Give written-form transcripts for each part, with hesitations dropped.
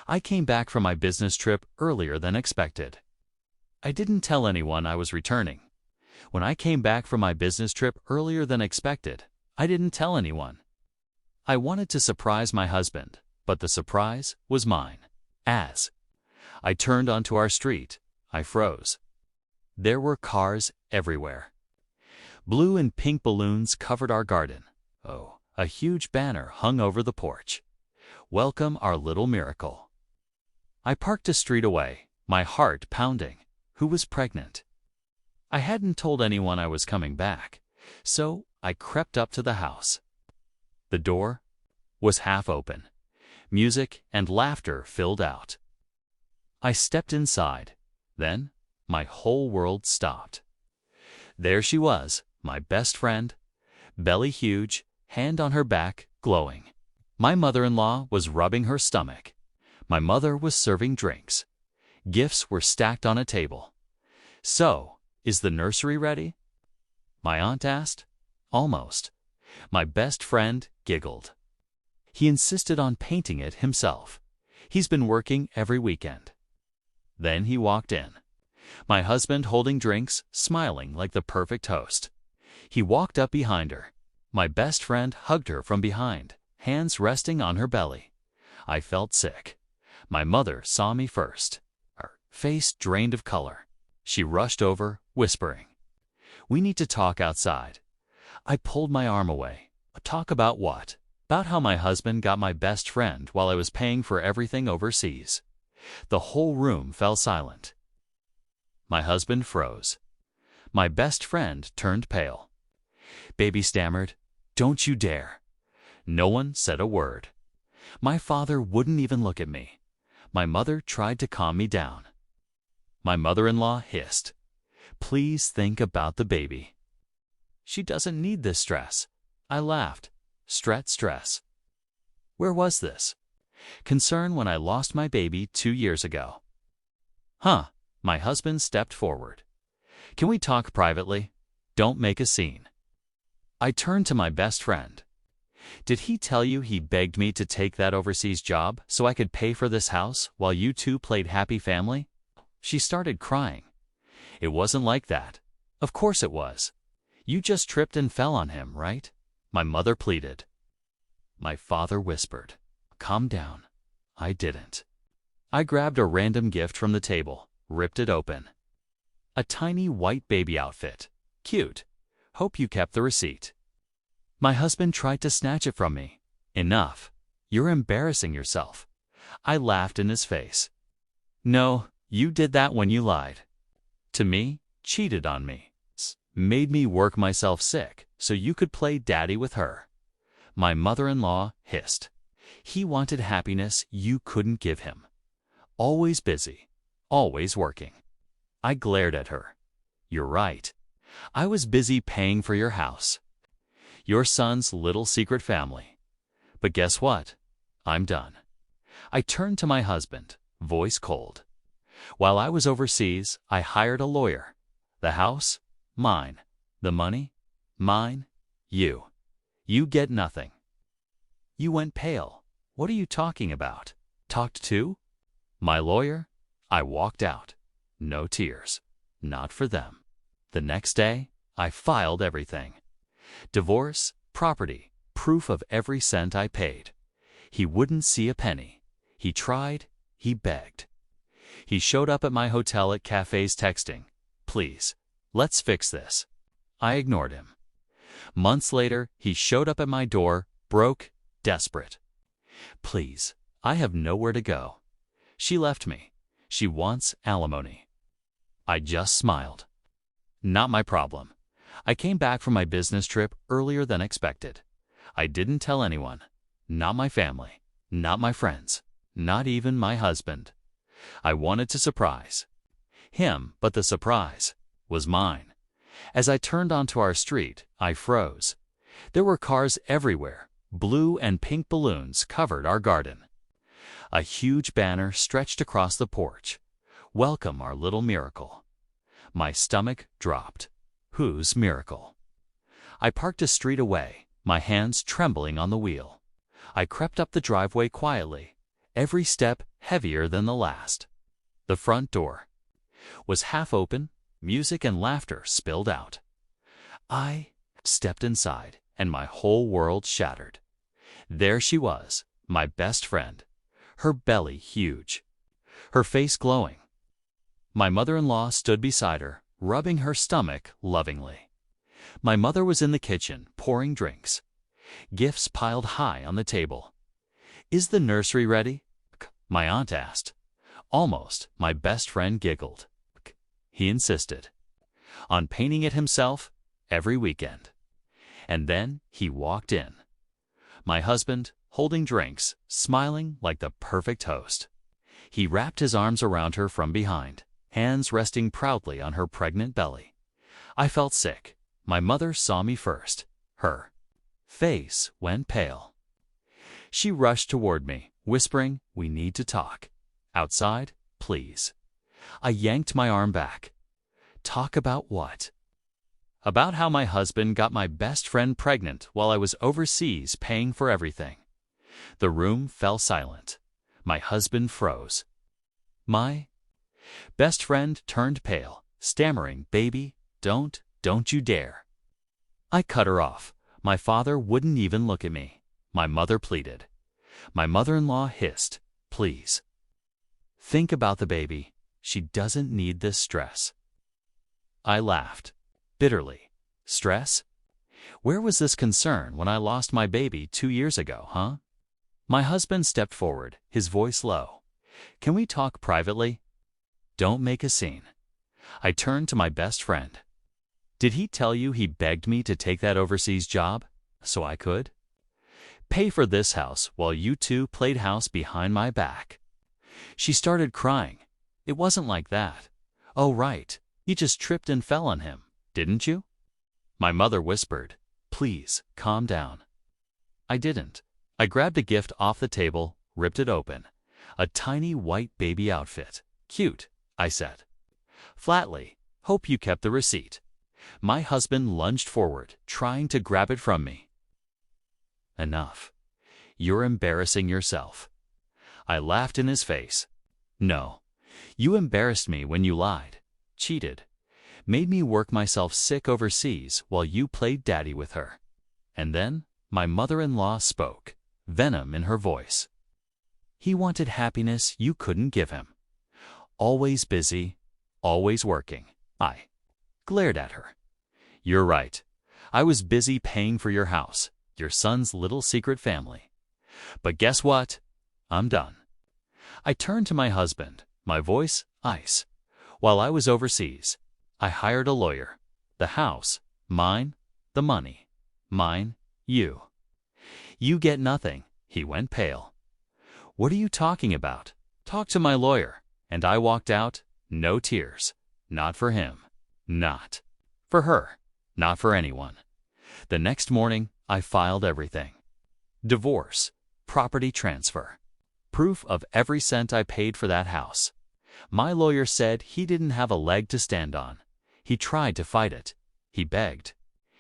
I came back from my business trip earlier than expected. I didn't tell anyone I was returning. When I came back from my business trip earlier than expected, I didn't tell anyone. I wanted to surprise my husband, but the surprise was mine. As I turned onto our street, I froze. There were cars everywhere. Blue and pink balloons covered our garden. Oh, a huge banner hung over the porch. Welcome our little miracle. I parked a street away, my heart pounding. Who was pregnant? I hadn't told anyone I was coming back, so I crept up to the house. The door was half open. Music and laughter filled out. I stepped inside. Then my whole world stopped. There she was, my best friend, belly huge, hand on her back, glowing. My mother-in-law was rubbing her stomach. My mother was serving drinks. Gifts were stacked on a table. So, is the nursery ready? My aunt asked. Almost. My best friend giggled. He insisted on painting it himself. He's been working every weekend. Then he walked in. My husband holding drinks, smiling like the perfect host. He walked up behind her. My best friend hugged her from behind, hands resting on her belly. I felt sick. My mother saw me first. Her face drained of color. She rushed over, whispering, "We need to talk outside." I pulled my arm away. Talk about what? About how my husband got my best friend while I was paying for everything overseas. The whole room fell silent. My husband froze. My best friend turned pale. Baby stammered, "Don't you dare." No one said a word. My father wouldn't even look at me. My mother tried to calm me down. My mother-in-law hissed, "Please think about the baby." She doesn't need this stress. I laughed. Stress. Where was this concern when I lost my baby 2 years ago? My husband stepped forward. "Can we talk privately? Don't make a scene." I turned to my best friend. "Did he tell you he begged me to take that overseas job so I could pay for this house while you two played happy family?" She started crying. "It wasn't like that." "Of course it was. You just tripped and fell on him, right?" My mother pleaded. My father whispered, "Calm down." I didn't. I grabbed a random gift from the table, ripped it open. A tiny white baby outfit. Cute. Hope you kept the receipt. My husband tried to snatch it from me. "Enough. You're embarrassing yourself." I laughed in his face. "No, you did that when you lied to me, cheated on me, made me work myself sick so you could play daddy with her." My mother-in-law hissed. "He wanted happiness you couldn't give him. Always busy, always working." I glared at her. "You're right. I was busy paying for your house, your son's little secret family. But guess what? I'm done." I turned to my husband, voice cold. "While I was overseas, I hired a lawyer. The house? Mine. The money? Mine. You get nothing." You went pale. "What are you talking about?" "Talked to my lawyer?" I walked out. No tears. Not for them. The next day, I filed everything. Divorce, property, proof of every cent I paid. He wouldn't see a penny. He tried, he begged. He showed up at my hotel at cafes texting, "Please, let's fix this." I ignored him. Months later, he showed up at my door, broke, desperate. "Please, I have nowhere to go. She left me. She wants alimony." I just smiled. Not my problem. I came back from my business trip earlier than expected. I didn't tell anyone. Not my family. Not my friends. Not even my husband. I wanted to surprise him, but the surprise was mine. As I turned onto our street, I froze. There were cars everywhere. Blue and pink balloons covered our garden. A huge banner stretched across the porch. "Welcome our little miracle." My stomach dropped. Whose miracle? I parked a street away, my hands trembling on the wheel. I crept up the driveway quietly. every step heavier than the last. The front door was half open, music and laughter spilled out. I stepped inside, and my whole world shattered. There she was, my best friend, her belly huge, her face glowing. My mother-in-law stood beside her, rubbing her stomach lovingly. My mother was in the kitchen, pouring drinks. Gifts piled high on the table. "Is the nursery ready?" my aunt asked. Almost, my best friend giggled. He insisted on painting it himself every weekend. And then he walked in. My husband, holding drinks, smiling like the perfect host. He wrapped his arms around her from behind, hands resting proudly on her pregnant belly. I felt sick. My mother saw me first. Her face went pale. She rushed toward me, whispering, "We need to talk. Outside, please." I yanked my arm back. Talk about what? About how my husband got my best friend pregnant while I was overseas paying for everything. The room fell silent. My husband froze. My best friend turned pale, stammering, "Baby, don't you dare." I cut her off. My father wouldn't even look at me. My mother pleaded. My mother-in-law hissed, "Please. Think about the baby. She doesn't need this stress." I laughed, bitterly. Stress? Where was this concern when I lost my baby 2 years ago, huh? My husband stepped forward, his voice low. "Can we talk privately? Don't make a scene." I turned to my best friend. "Did he tell you he begged me to take that overseas job so I could pay for this house while you two played house behind my back?" She started crying. "It wasn't like that." "Oh, right. You just tripped and fell on him, didn't you?" My mother whispered, "Please, calm down." I didn't. I grabbed a gift off the table, ripped it open. A tiny white baby outfit. "Cute," I said. Flatly, "Hope you kept the receipt." My husband lunged forward, trying to grab it from me. "Enough. You're embarrassing yourself." I laughed in his face. "No. You embarrassed me when you lied, cheated, made me work myself sick overseas while you played daddy with her." And then my mother-in-law spoke, venom in her voice. "He wanted happiness you couldn't give him. Always busy, always working." I glared at her. "You're right. I was busy paying for your house, your son's little secret family. But guess what? I'm done." I turned to my husband, my voice ice. "While I was overseas, I hired a lawyer. The house, mine. The money, mine. You get nothing." He went pale. "What are you talking about? Talk to my lawyer." And I walked out, no tears. Not for him. Not for her. Not for anyone. The next morning, I filed everything. Divorce, property transfer, proof of every cent I paid for that house. My lawyer said he didn't have a leg to stand on. He tried to fight it. He begged.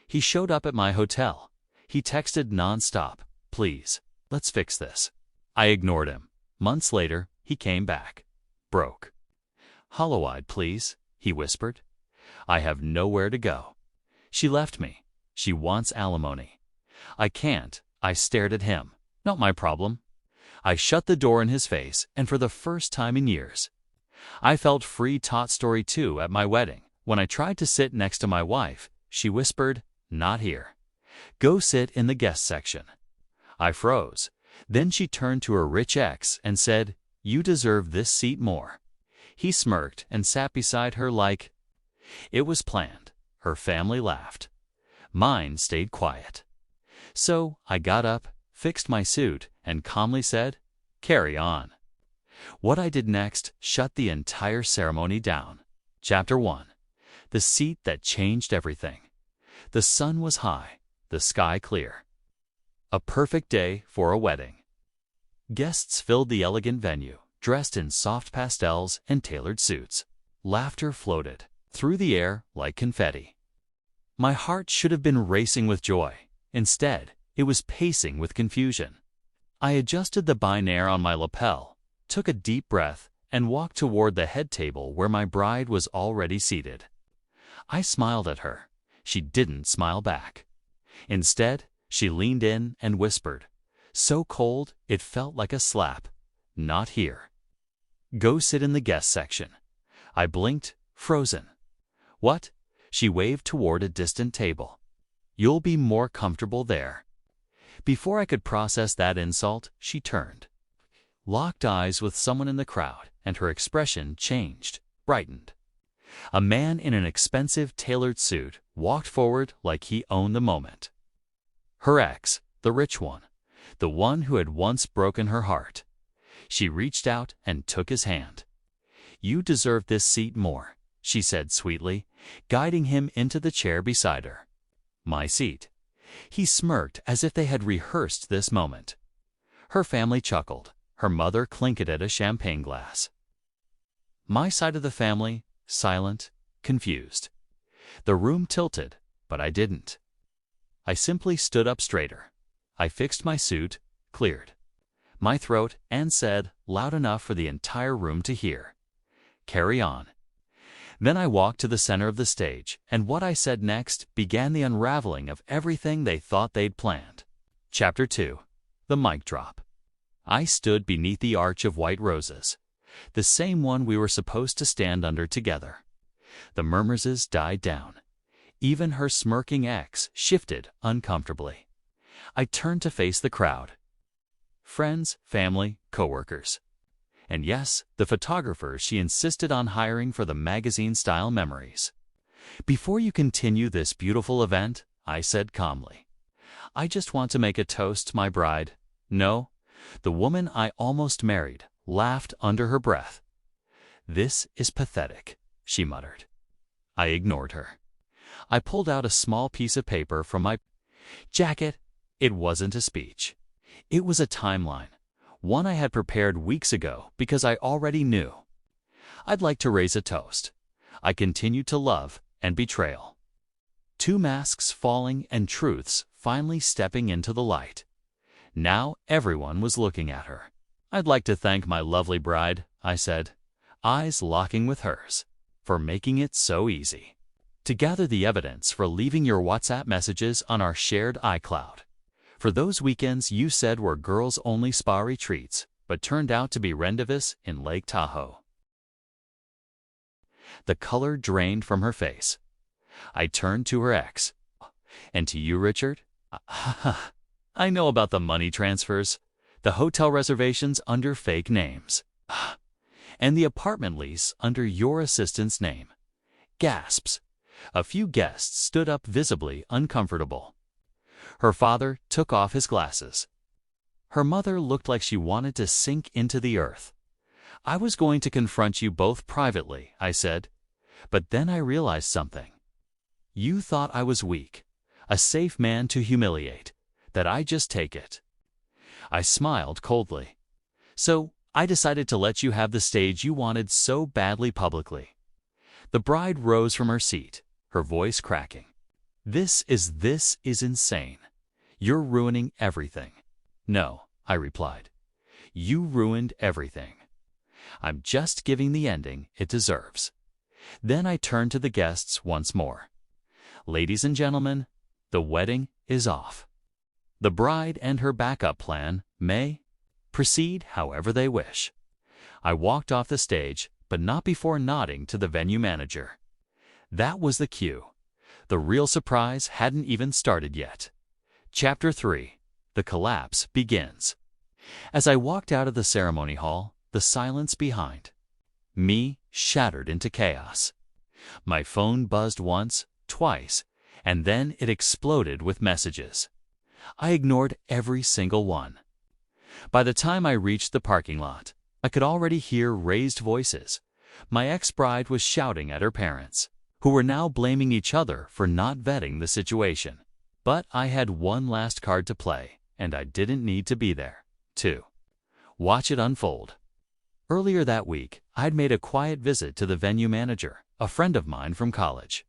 He showed up at my hotel. He texted nonstop, "Please, let's fix this." I ignored him. Months later, he came back. Broke. "Hollow-eyed, please," he whispered. "I have nowhere to go. She left me. She wants alimony." "I can't." I stared at him. "Not my problem." I shut the door in his face, and for the first time in years, I felt free. Taught story 2 at my wedding. When I tried to sit next to my wife, she whispered, "Not here. Go sit in the guest section." I froze. Then she turned to her rich ex and said, "You deserve this seat more." He smirked and sat beside her like it was planned. Her family laughed. Mine stayed quiet. So I got up, fixed my suit, and calmly said, "Carry on." What I did next shut the entire ceremony down. Chapter 1. The seat that changed everything. The sun was high, the sky clear. A perfect day for a wedding. Guests filled the elegant venue, dressed in soft pastels and tailored suits. Laughter floated through the air like confetti. My heart should have been racing with joy. Instead, it was pacing with confusion. I adjusted the binaire on my lapel, took a deep breath, and walked toward the head table where my bride was already seated. I smiled at her. She didn't smile back. Instead, she leaned in and whispered, so cold it felt like a slap, "Not here. Go sit in the guest section." I blinked, frozen. "What?" She waved toward a distant table. "You'll be more comfortable there." Before I could process that insult, she turned, locked eyes with someone in the crowd, and her expression changed, brightened. A man in an expensive tailored suit walked forward like he owned the moment. Her ex, the rich one, the one who had once broken her heart. She reached out and took his hand. "You deserve this seat more," she said sweetly, guiding him into the chair beside her. My seat. He smirked as if they had rehearsed this moment. Her family chuckled. Her mother clinked at a champagne glass. My side of the family, silent, confused. The room tilted, but I didn't. I simply stood up straighter. I fixed my suit, cleared my throat, and said, loud enough for the entire room to hear, "Carry on." Then I walked to the center of the stage, and what I said next began the unraveling of everything they thought they'd planned. Chapter 2. The Mic Drop. I stood beneath the arch of white roses, the same one we were supposed to stand under together. The murmurs died down. Even her smirking ex shifted uncomfortably. I turned to face the crowd. Friends, family, coworkers. And yes, the photographers she insisted on hiring for the magazine-style memories. "Before you continue this beautiful event," I said calmly, "I just want to make a toast to my bride. No, the woman I almost married," laughed under her breath. "This is pathetic," she muttered. I ignored her. I pulled out a small piece of paper from my jacket. It wasn't a speech. It was a timeline, one I had prepared weeks ago because I already knew. I'd like to raise a toast. I continued to love and betrayal. Two masks falling and truths finally stepping into the light. Now everyone was looking at her. "I'd like to thank my lovely bride," I said, eyes locking with hers, "for making it so easy to gather the evidence for leaving your WhatsApp messages on our shared iCloud. For those weekends you said were girls-only spa retreats, but turned out to be rendezvous in Lake Tahoe." The color drained from her face. I turned to her ex. "And to you, Richard? I know about the money transfers, the hotel reservations under fake names, and the apartment lease under your assistant's name." Gasps. A few guests stood up visibly uncomfortable. Her father took off his glasses. Her mother looked like she wanted to sink into the earth. "I was going to confront you both privately," I said, "but then I realized something. You thought I was weak, a safe man to humiliate, that I just take it." I smiled coldly. "So I decided to let you have the stage you wanted so badly publicly." The bride rose from her seat, her voice cracking. This is insane. You're ruining everything." "No," I replied. "You ruined everything. I'm just giving the ending it deserves." Then I turned to the guests once more. "Ladies and gentlemen, the wedding is off. The bride and her backup plan may proceed however they wish." I walked off the stage, but not before nodding to the venue manager. That was the cue. The real surprise hadn't even started yet. Chapter 3. The Collapse Begins. As I walked out of the ceremony hall, the silence behind me shattered into chaos. My phone buzzed once, twice, and then it exploded with messages. I ignored every single one. By the time I reached the parking lot, I could already hear raised voices. My ex-bride was shouting at her parents, who were now blaming each other for not vetting the situation. But I had one last card to play, and I didn't need to be there to watch it unfold. Earlier that week, I'd made a quiet visit to the venue manager, a friend of mine from college.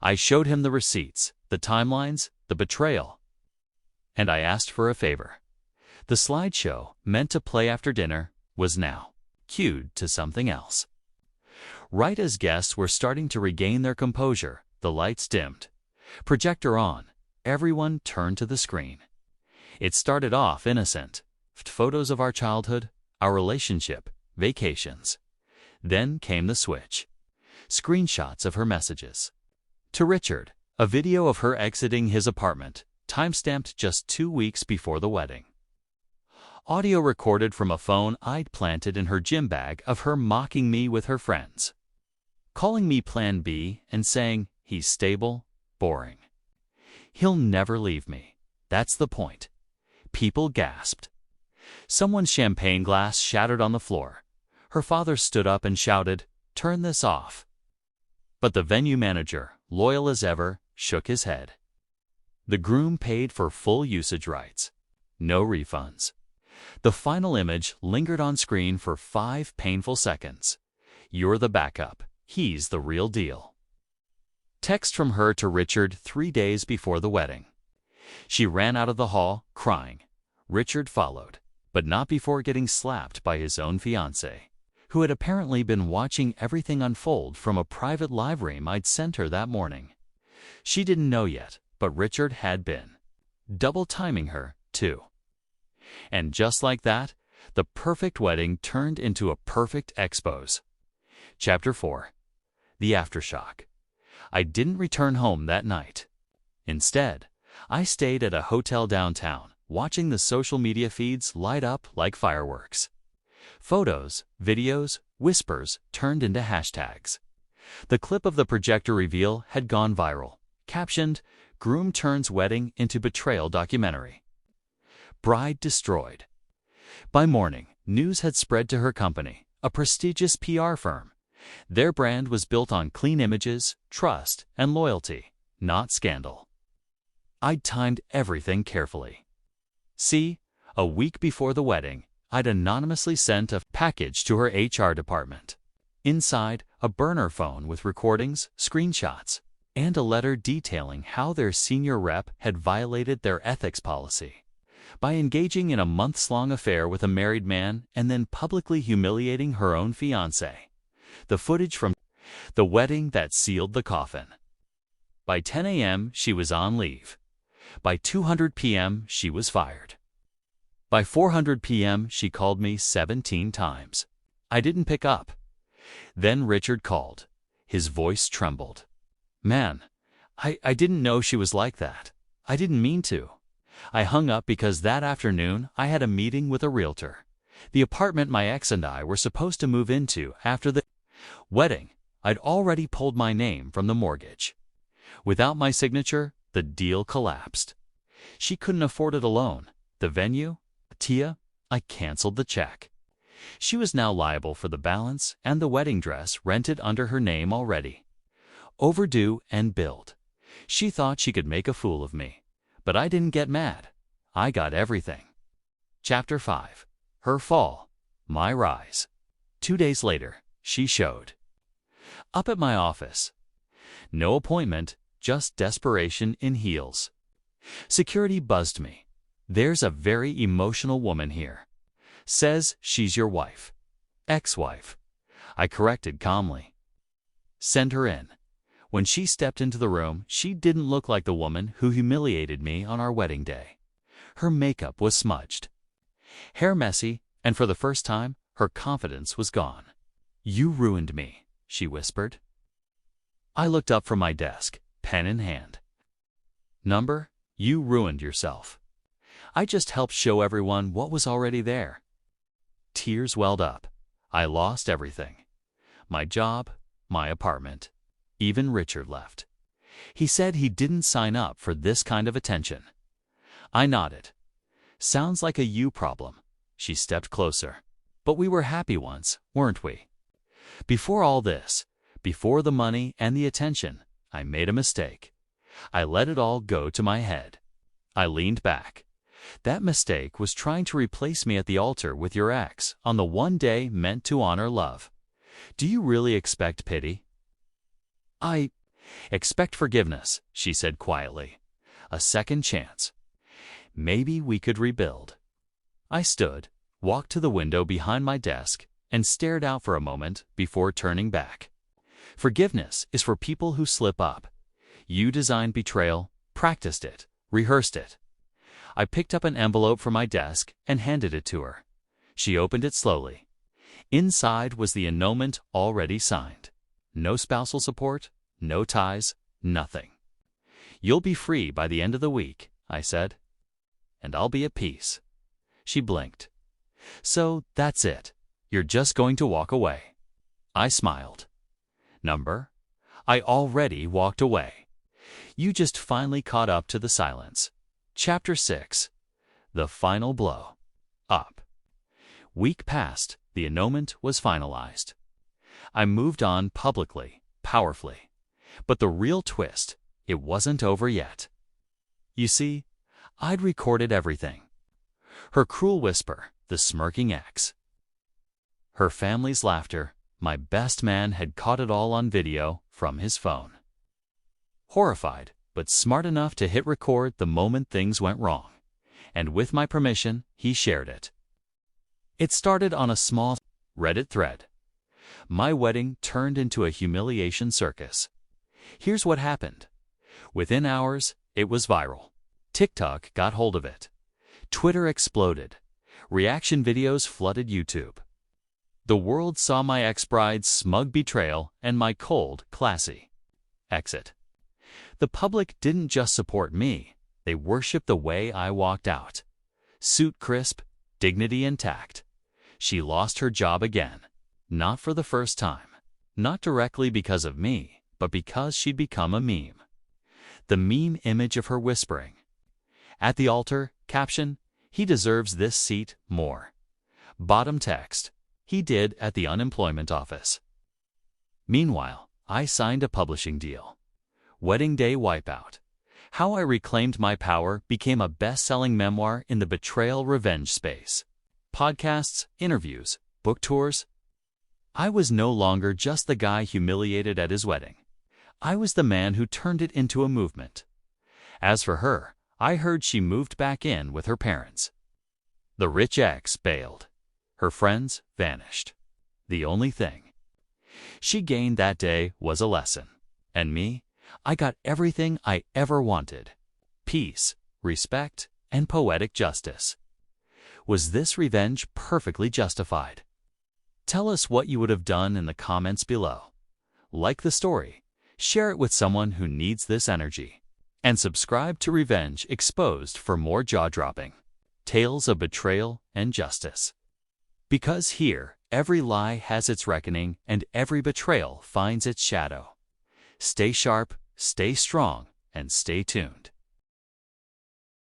I showed him the receipts, the timelines, the betrayal, and I asked for a favor. The slideshow, meant to play after dinner, was now cued to something else. Right as guests were starting to regain their composure, the lights dimmed. Projector on, everyone turned to the screen. It started off innocent. Photos of our childhood, our relationship, vacations. Then came the switch. Screenshots of her messages. To Richard, a video of her exiting his apartment, timestamped just 2 weeks before the wedding. Audio recorded from a phone I'd planted in her gym bag of her mocking me with her friends. Calling me Plan B and saying, he's stable, boring. He'll never leave me. That's the point. People gasped. Someone's champagne glass shattered on the floor. Her father stood up and shouted, "Turn this off." But the venue manager, loyal as ever, shook his head. The groom paid for full usage rights. No refunds. The final image lingered on screen for 5 painful seconds. You're the backup. He's the real deal. Text from her to Richard 3 days before the wedding. She ran out of the hall, crying. Richard followed, but not before getting slapped by his own fiancée, who had apparently been watching everything unfold from a private live stream I'd sent her that morning. She didn't know yet, but Richard had been. Double timing her, too. And just like that, the perfect wedding turned into a perfect expose. Chapter 4. The Aftershock. I didn't return home that night. Instead, I stayed at a hotel downtown, watching the social media feeds light up like fireworks. Photos, videos, whispers turned into hashtags. The clip of the projector reveal had gone viral, captioned, "Groom turns wedding into betrayal documentary. Bride destroyed." By morning, news had spread to her company, a prestigious PR firm. Their brand was built on clean images, trust, and loyalty, not scandal. I'd timed everything carefully. See, a week before the wedding, I'd anonymously sent a package to her HR department. Inside, a burner phone with recordings, screenshots, and a letter detailing how their senior rep had violated their ethics policy by engaging in a months-long affair with a married man and then publicly humiliating her own fiancé. The footage from the wedding that sealed the coffin. By 10 a.m., she was on leave. By 2:00 p.m., she was fired. By 4:00 p.m., she called me 17 times. I didn't pick up. Then Richard called. His voice trembled. "Man, I didn't know she was like that. I didn't mean to." I hung up because that afternoon I had a meeting with a realtor. The apartment my ex and I were supposed to move into after the wedding, I'd already pulled my name from the mortgage. Without my signature, the deal collapsed. She couldn't afford it alone. The venue, Tia, I canceled the check. She was now liable for the balance and the wedding dress rented under her name already. Overdue and billed. She thought she could make a fool of me. But I didn't get mad. I got everything. Chapter 5. Her fall. My rise. 2 days later, she showed up at my office. No appointment, just desperation in heels. Security buzzed me. "There's a very emotional woman here. Says she's your wife." Ex-wife. I corrected calmly. "Send her in." When she stepped into the room, she didn't look like the woman who humiliated me on our wedding day. Her makeup was smudged, hair messy, and for the first time, her confidence was gone. "You ruined me," she whispered. I looked up from my desk, pen in hand. "Number, you ruined yourself. I just helped show everyone what was already there." Tears welled up. I lost everything. My job, my apartment. Even Richard left. He said he didn't sign up for this kind of attention. I nodded. "Sounds like a you problem." She stepped closer. "But we were happy once, weren't we? Before all this, before the money and the attention, I made a mistake. I let it all go to my head." I leaned back. "That mistake was trying to replace me at the altar with your ex on the one day meant to honor love. Do you really expect pity?" "I expect forgiveness," she said quietly. "A second chance. Maybe we could rebuild." I stood, walked to the window behind my desk, and stared out for a moment before turning back. Forgiveness is for people who slip up. You designed betrayal, practiced it, rehearsed it. I picked up an envelope from my desk and handed it to her. She opened it slowly. Inside was the annulment already signed. No spousal support, no ties, nothing. "You'll be free by the end of the week," I said. "And I'll be at peace." She blinked. "So that's it. You're just going to walk away." I smiled. Number? I already walked away. You just finally caught up to the silence. Chapter 6. The Final Blow. Up. Week passed. The annulment was finalized. I moved on publicly, powerfully. But the real twist, it wasn't over yet. You see, I'd recorded everything. Her cruel whisper, the smirking ex. Her family's laughter, my best man had caught it all on video from his phone. Horrified, but smart enough to hit record the moment things went wrong. And with my permission, he shared it. It started on a small Reddit thread. My wedding turned into a humiliation circus. Here's what happened. Within hours, it was viral. TikTok got hold of it. Twitter exploded. Reaction videos flooded YouTube. The world saw my ex-bride's smug betrayal and my cold, classy exit. The public didn't just support me, they worshipped the way I walked out. Suit crisp, dignity intact. She lost her job again. Not for the first time. Not directly because of me, but because she'd become a meme. The meme image of her whispering. At the altar, caption, "He deserves this seat more." Bottom text, "He did at the unemployment office." Meanwhile, I signed a publishing deal. Wedding Day Wipeout. How I Reclaimed My Power became a best-selling memoir in the betrayal revenge space. Podcasts, interviews, book tours. I was no longer just the guy humiliated at his wedding. I was the man who turned it into a movement. As for her, I heard she moved back in with her parents. The rich ex bailed. Her friends vanished. The only thing she gained that day was a lesson. And me, I got everything I ever wanted. Peace, respect, and poetic justice. Was this revenge perfectly justified? Tell us what you would have done in the comments below. Like the story, share it with someone who needs this energy. And subscribe to Revenge Exposed for more jaw-dropping tales of betrayal and justice. Because here, every lie has its reckoning and every betrayal finds its shadow. Stay sharp, stay strong, and stay tuned.